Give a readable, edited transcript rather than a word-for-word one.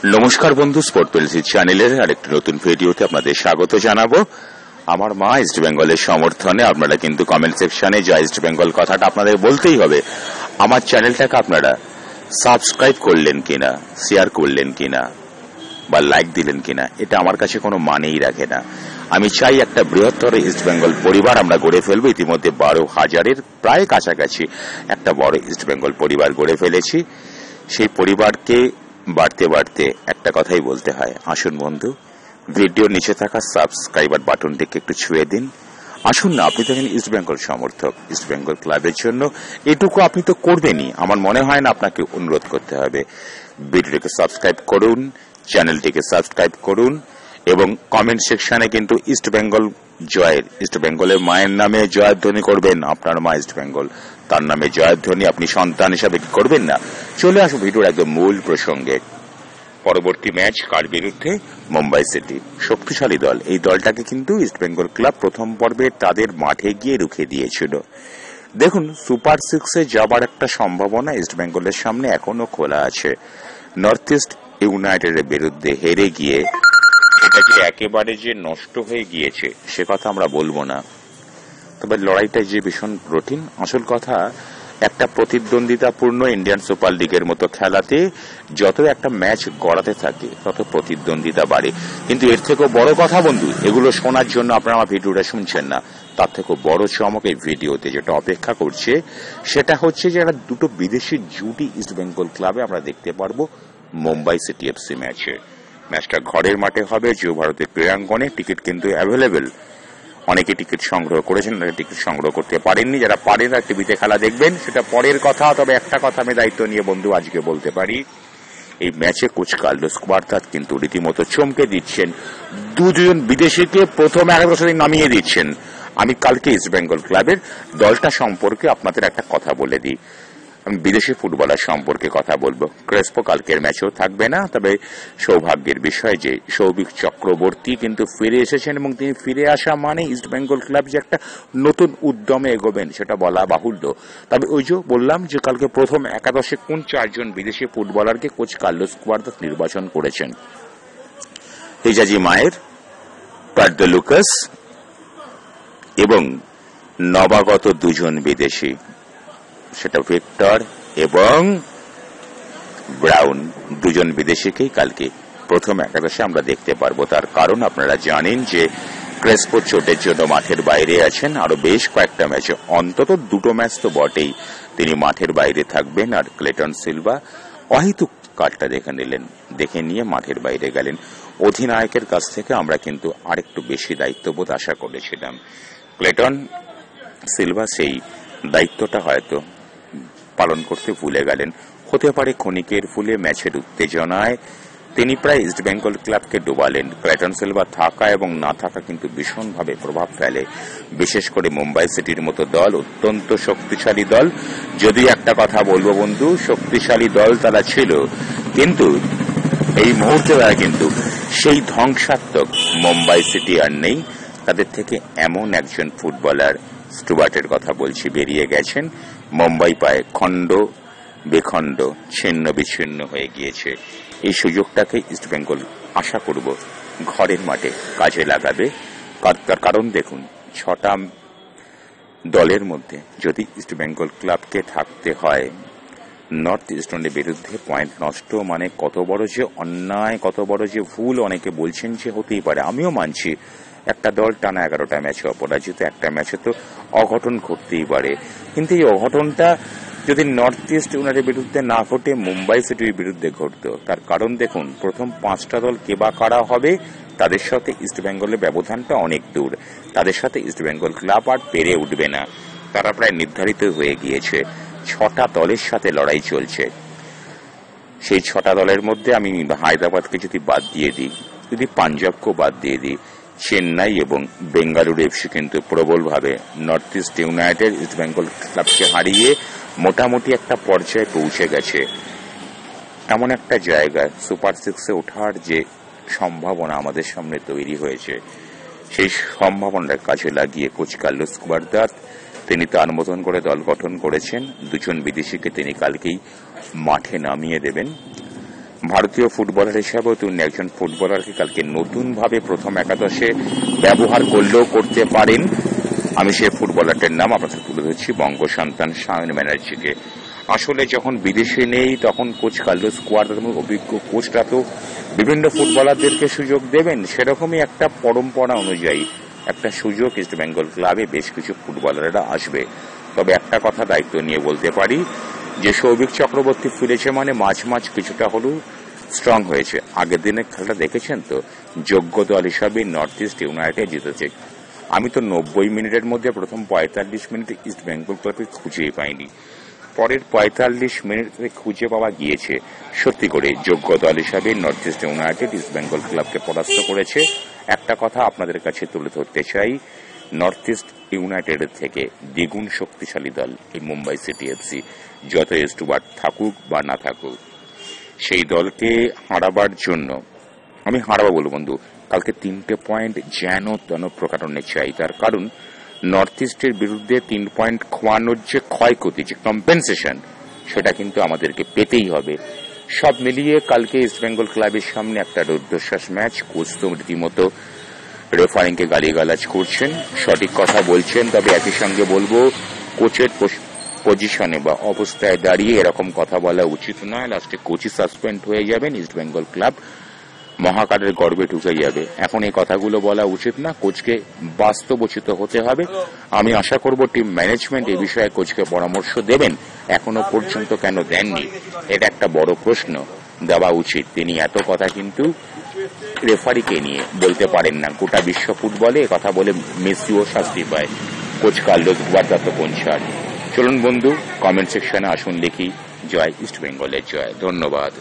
নমস্কার বন্ধু, sport policy চ্যানেলের আরেকটি নতুন ভিডিওতে আপনাদের স্বাগত জানাবো। আমার মা ইস্ট বেঙ্গলের সমর্থনে আপনারা কিন্তু কমেন্ট সেকশনে জয় ইস্ট বেঙ্গল কথাটা আপনাদের বলতেই হবে। আমার চ্যানেলটাকে আপনারা সাবস্ক্রাইব করলেন কিনা, শেয়ার করলেন কিনা বা লাইক দিলেন কিনা, এটা আমার কাছে কোনো মানেই রাখে না। আমি চাই একটা বৃহত্তর ইস্ট বেঙ্গল পরিবার আমরা গড়ে ফেলবো। ইতিমধ্যে 12,000-এর প্রায় কাছাকাছি একটা বড় ইস্ট বেঙ্গল পরিবার গড়ে ফেলেছি। সেই পরিবারকে বাড়তে বাড়তে একটা কথাই বলতে হয়, আসুন বন্ধু, ভিডিওর নিচে থাকা সাবস্ক্রাইবার বাটনটিকে একটু ছুঁয়ে দিন। আসুন না, আপনি তো ইস্ট বেঙ্গল সমর্থক, ইস্ট বেঙ্গল ক্লাবের জন্য এটুকু আপনি তো করবেনই। আমার মনে হয় না আপনাকে অনুরোধ করতে হবে। ভিডিওটিকে সাবস্ক্রাইব করুন, চ্যানেলটিকে সাবস্ক্রাইব করুন এবং কমেন্ট সেকশনে কিন্তু ইস্ট বেঙ্গল জয়ের, ইস্ট বেঙ্গলের মায়ের নামে জয়ধ্বনি করবেন। আপনার মা ইস্ট বেঙ্গল, তার নামে জয়ধ্বনি আপনি সন্তান হিসাবে করবেন না। চলে আসুন ভিডিওর একদম মূল প্রসঙ্গে। পরবর্তী ম্যাচ কার বিরুদ্ধে? মুম্বাই সিটি, শক্তিশালী দল। এই দলটাকে কিন্তু ইস্ট বেঙ্গল ক্লাব প্রথম পর্বে তাদের মাঠে গিয়ে রুখে দিয়েছিল। দেখুন, সুপার সিক্সে যাবার একটা সম্ভাবনা ইস্ট বেঙ্গলের সামনে এখনো খোলা আছে। নর্থ ইস্ট ইউনাইটেডের বিরুদ্ধে হেরে গিয়ে এটা যে একেবারে যে নষ্ট হয়ে গিয়েছে সে কথা আমরা বলবো না, তবে লড়াইটা যে ভীষণ কঠিন। আসল কথা, একটা প্রতিদ্বন্দ্বিতাপূর্ণ ইন্ডিয়ান সুপার লিগের মতো খেলাতে যত একটা ম্যাচ গড়াতে থাকে তত প্রতিদ্বন্দ্বিতা বাড়ে। কিন্তু এর থেকেও বড় কথা বন্ধু, এগুলো শোনার জন্য আপনারা আমার ভিডিওটা শুনছেন না, তার থেকেও বড় চমক এই ভিডিওতে যেটা অপেক্ষা করছে সেটা হচ্ছে যে একটা দুটো বিদেশি জুটি ইস্ট বেঙ্গল ক্লাবে আমরা দেখতে পারবো মুম্বাই সিটি এফসি ম্যাচে। ম্যাচটা ঘরের মাঠে হবে, জিও ভারতের ক্রীড়াঙ্গনে। টিকিট কিন্তু অ্যাভেলেবেল। অনেকে টিকিট সংগ্রহ করেছেন, টিকিট সংগ্রহ করতে পারেননি। যারা পারেন আর টিভিতে খেলা দেখবেন সেটা পরের কথা। তবে একটা কথা আমি দায়িত্ব নিয়ে বন্ধু আজকে বলতে পারি, এই ম্যাচে কোচ কার্লোস কুয়ার্তাত কিন্তু রীতিমতো চমকে দিচ্ছেন। দুজন বিদেশিকে প্রথম 11 নামিয়ে দিচ্ছেন। আমি কালকে ইস্ট বেঙ্গল ক্লাবের দলটা সম্পর্কে আপনাদের একটা কথা বলে দিই। আমি বিদেশি ফুটবলার সম্পর্কে কথা বলবো। ক্রেসপো কালকের ম্যাচেও থাকবে না, তবে সৌভাগ্যের বিষয় যে সৌভিক চক্রবর্তী কিন্তু ফিরে এসেছেন এবং তিনি ফিরে আসা মানে ইস্ট বেঙ্গল ক্লাব যে একটা নতুন উদ্যমে এগোবেন সেটা বলা বাহুল্য। তবে ওই যে বললাম যে কালকে প্রথম 11 কোন 4 জন বিদেশি ফুটবলারকে কোচ কার্লোস কুয়ার্তাত নির্বাচন করেছেন? হিজাজি মায়ের, পার্দো লুকাস এবং নবাগত দুজন বিদেশি, সেটা ভিক্টর এবং ব্রাউন। দুজন বিদেশিকেই কালকে প্রথম 11 আমরা দেখতে পারবো। তার কারণ আপনারা জানেন যে ক্রেসপো চোটের জন্য মাঠের বাইরে আছেন। আরো বেশ কয়েকটা ম্যাচে, অন্তত দুটো ম্যাচ তো বটেই, তিনি মাঠের বাইরে থাকবেন। আর ক্লেটন সিলভা অহেতুক কার্ডটা দেখে নিয়ে মাঠের বাইরে গেলেন। অধিনায়কের কাছ থেকে আমরা কিন্তু আরেকটু বেশি দায়িত্ববোধ আশা করেছিলাম। ক্লেটন সিলভা সেই দায়িত্বটা হয়তো পালন করতে ভুলে গেলেন। হতে পারে ক্ষণিকের ভুলে, ম্যাচের উত্তেজনায় তিনি প্রায় ইস্ট বেঙ্গল ক্লাবকে ডুবালেন। ক্লেটন সিলভা থাকা এবং না থাকা কিন্তু ভীষণভাবে প্রভাব ফেলে, বিশেষ করে মুম্বাই সিটির মতো দল, অত্যন্ত শক্তিশালী দল। যদি একটা কথা বলবো বন্ধু, শক্তিশালী দল তারা ছিল, কিন্তু এই মুহূর্তে তারা কিন্তু সেই ধ্বংসাত্মক মুম্বাই সিটি আর নেই। তাদের থেকে এমন একজন ফুটবলার, স্টুয়ার্টের কথা বলছি, বেরিয়ে গেছেন। মুম্বাই পায় খণ্ড বেখণ্ড, ছিন্ন বিচ্ছিন্ন হয়ে গিয়েছে। এই সুযোগটাকে ইস্ট বেঙ্গল আশা করব ঘরের মাঠে কাজে লাগাবে। তার কারণ দেখুন, 6টা দলের মধ্যে যদি ইস্ট বেঙ্গল ক্লাবকে থাকতে হয় নর্থ ইস্টার্নের বিরুদ্ধে পয়েন্ট নষ্ট, মানে কত বড় যে অন্যায়, কত বড় যে ভুল। অনেকে বলছেন যে হতেই পারে, আমিও মানছি একটা দল টানা 11টা ম্যাচে অপরাজিত, একটা ম্যাচে তো অঘটন ঘটতেই পারে। কিন্তু এই অঘটনটা যদি নর্থ ইস্ট ইউনাইটেডের বিরুদ্ধে না ঘটে মুম্বাই সিটির বিরুদ্ধে ঘটত। তার কারণ দেখুন, প্রথম 5টা দল কে বা কারা হবে, তাদের সাথে ইস্ট বেঙ্গলের ব্যবধানটা অনেক দূর। তাদের সাথে ইস্ট বেঙ্গল ক্লাব আর পেরে উঠবে না, তারা প্রায় নির্ধারিত হয়ে গিয়েছে। 6টা দলের সাথে লড়াই চলছে। সেই 6টা দলের মধ্যে আমি হায়দ্রাবাদকে যদি বাদ দিয়ে দিই, যদি পাঞ্জাবকেও বাদ দিয়ে দিই, চেন্নাই এবং বেঙ্গালুরু এফসি কিন্তু প্রবলভাবে north east United east Bengal ক্লাবকে হারিয়ে মোটামুটি একটা পর্যায়ে পৌঁছে গেছে। এমন একটা জায়গায় সুপার সিক্সে ওঠার যে সম্ভাবনা আমাদের সামনে তৈরি হয়েছে, সেই সম্ভাবনার কাজে লাগিয়ে কোচ কার্লোস কুয়ার্তাত তিনি তার মতন করে দল গঠন করেছেন। দুজন বিদেশিকে তিনি কালকেই মাঠে নামিয়ে দেবেন। ভারতীয় ফুটবলার হিসাবেও তিনি একজন ফুটবলারকে কালকে নতুনভাবে প্রথম একাদশে ব্যবহার করলেও করতে পারেন। আমি সেই ফুটবলারটার নাম আপনাদের তুলে ধরছি, বঙ্গ সন্তান সায়ন ব্যানার্জিকে। আসলে যখন বিদেশে নেই তখন কোচ কার্লোস কুয়াদ্রাদোর অভিজ্ঞ কোচরা তো বিভিন্ন ফুটবলারদেরকে সুযোগ দেবেন, সেরকমই একটা পরম্পরা অনুযায়ী একটা সুযোগ ইস্ট বেঙ্গল ক্লাবে বেশ কিছু ফুটবলাররা আসবে। তবে একটা কথা দায়িত্ব নিয়ে বলতে পারি যে সৌভিক চক্রবর্তী ফিরেছে মানে মাঝ কিছুটা হলেও স্ট্রং হয়েছে। আগের দিনের খেলাটা দেখেছেন তো, যোগ্য দল হিসাবে নর্থ ইস্ট ইউনাইটেড জিতেছে। আমি তো 90 মিনিটের মধ্যে প্রথম 45 মিনিটে ইস্ট বেঙ্গল ক্লাবকে খুঁজেই পাইনি, পরের 45 মিনিটে খুঁজে পাওয়া গিয়েছে। সত্যি করে যোগ্য দল হিসাবে north east United east Bengal ক্লাবকে পরাস্ত করেছে। একটা কথা আপনাদের কাছে তুলে ধরতে চাই, নর্থ ইস্ট ইউনাইটেডের থেকে দ্বিগুণ শক্তিশালী দল এই মুম্বাই সিটি এফসি। যত স্টুয়ার্ট থাকুক বা না থাকুক, সেই দলকে হারাবার জন্য আমি হারাবো বলবো বন্ধু, কালকে 3টে পয়েন্ট যেন তেন প্রকাটনে চাই। তার কারণ নর্থ ইস্টের বিরুদ্ধে 3 পয়েন্ট খোয়ানোর যে ক্ষয়ক্ষতি, যে কম্পেনসেশন, সেটা কিন্তু আমাদেরকে পেতেই হবে। সব মিলিয়ে কালকে ইস্ট বেঙ্গল ক্লাবের সামনে একটা রুদ্ধশ্বাস ম্যাচ। কোচ তো রীতিমতো রেফারিংকে গালিগালাজ করছেন, সঠিক কথা বলছেন, তবে একই সঙ্গে বলবো কোচের পজিশনে বা অবস্থায় দাঁড়িয়ে এরকম কথা বলা উচিত নয়। লাস্টে কোচই সাসপেন্ড হয়ে যাবেন, ইস্ট বেঙ্গল ক্লাব মহাকারের গর্বে ঢুকে যাবে। এখন এই কথাগুলো বলা উচিত না, কোচকে বাস্তবোচিত হতে হবে। আমি আশা করব টিম ম্যানেজমেন্ট এই বিষয়ে কোচকে পরামর্শ দেবেন। এখনো পর্যন্ত কেন দেননি, এটা একটা বড় প্রশ্ন। দেওয়া উচিত। তিনি এত কথা কিন্তু রেফারিকে নিয়ে বলতে পারেন না। গোটা বিশ্ব ফুটবলে কথা বলে মেসিও শাস্তি পায়, কোচ কার্লোস কুয়াদ্রাদো কোন ছাড়। চলুন বন্ধু, কমেন্ট সেকশনে আসুন লিখি, জয় ইস্ট বেঙ্গলের জয়। ধন্যবাদ।